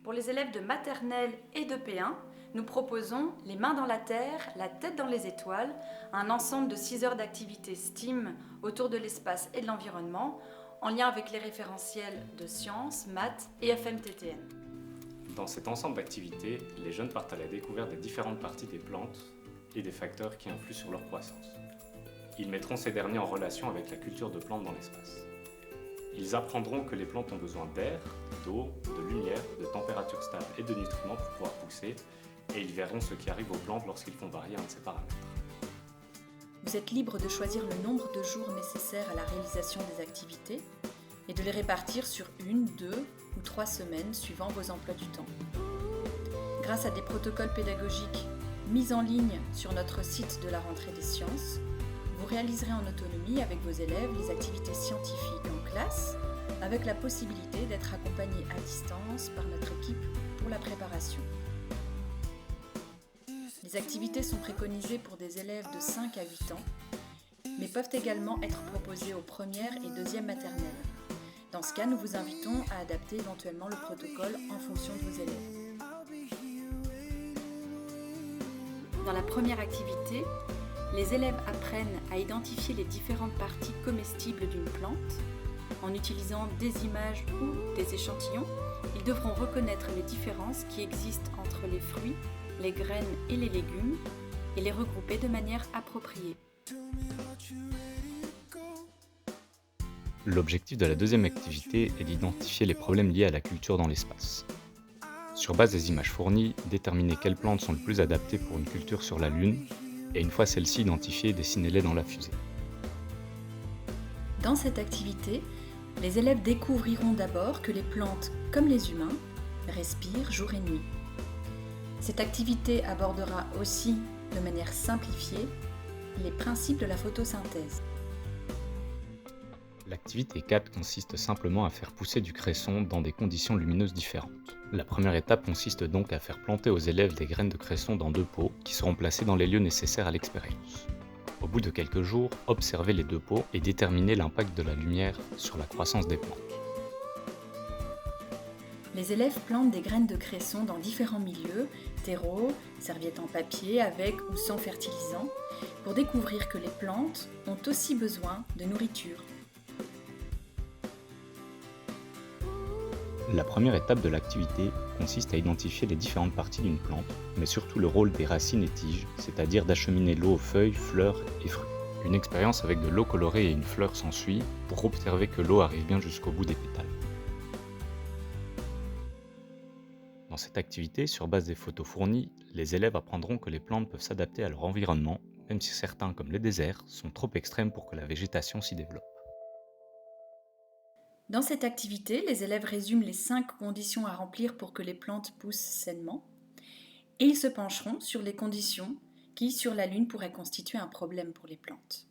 Pour les élèves de maternelle et de P1, nous proposons Les mains dans la terre, la tête dans les étoiles, un ensemble de 6 heures d'activité STEAM autour de l'espace et de l'environnement, en lien avec les référentiels de sciences, maths et FMTTN. Dans cet ensemble d'activités, les jeunes partent à la découverte des différentes parties des plantes et des facteurs qui influent sur leur croissance. Ils mettront ces derniers en relation avec la culture de plantes dans l'espace. Ils apprendront que les plantes ont besoin d'air, d'eau, de lumière, de température stable et de nutriments pour pouvoir pousser, et ils verront ce qui arrive aux plantes lorsqu'ils font varier un de ces paramètres. Vous êtes libre de choisir le nombre de jours nécessaires à la réalisation des activités et de les répartir sur 1, 2 ou 3 semaines suivant vos emplois du temps. Grâce à des protocoles pédagogiques mis en ligne sur notre site de la rentrée des sciences, vous réaliserez en autonomie avec vos élèves les activités scientifiques en classe, avec la possibilité d'être accompagné à distance par notre équipe pour la préparation. Les activités sont préconisées pour des élèves de 5 à 8 ans, mais peuvent également être proposées aux premières et deuxièmes maternelles. Dans ce cas, nous vous invitons à adapter éventuellement le protocole en fonction de vos élèves. Dans la première activité, les élèves apprennent à identifier les différentes parties comestibles d'une plante. En utilisant des images ou des échantillons, ils devront reconnaître les différences qui existent entre les fruits, les graines et les légumes et les regrouper de manière appropriée. L'objectif de la deuxième activité est d'identifier les problèmes liés à la culture dans l'espace. Sur base des images fournies, déterminer quelles plantes sont les plus adaptées pour une culture sur la Lune, et une fois celles-ci identifiées, dessinez-les dans la fusée. Dans cette activité, les élèves découvriront d'abord que les plantes, comme les humains, respirent jour et nuit. Cette activité abordera aussi, de manière simplifiée, les principes de la photosynthèse. L'activité 4 consiste simplement à faire pousser du cresson dans des conditions lumineuses différentes. La première étape consiste donc à faire planter aux élèves des graines de cresson dans 2 pots qui seront placés dans les lieux nécessaires à l'expérience. Au bout de quelques jours, observez les 2 pots et déterminez l'impact de la lumière sur la croissance des plantes. Les élèves plantent des graines de cresson dans différents milieux, terreau, serviettes en papier avec ou sans fertilisant, pour découvrir que les plantes ont aussi besoin de nourriture. La première étape de l'activité consiste à identifier les différentes parties d'une plante, mais surtout le rôle des racines et tiges, c'est-à-dire d'acheminer l'eau aux feuilles, fleurs et fruits. Une expérience avec de l'eau colorée et une fleur s'ensuit pour observer que l'eau arrive bien jusqu'au bout des pétales. Dans cette activité, sur base des photos fournies, les élèves apprendront que les plantes peuvent s'adapter à leur environnement, même si certains, comme les déserts, sont trop extrêmes pour que la végétation s'y développe. Dans cette activité, les élèves résument les 5 conditions à remplir pour que les plantes poussent sainement et ils se pencheront sur les conditions qui, sur la Lune, pourraient constituer un problème pour les plantes.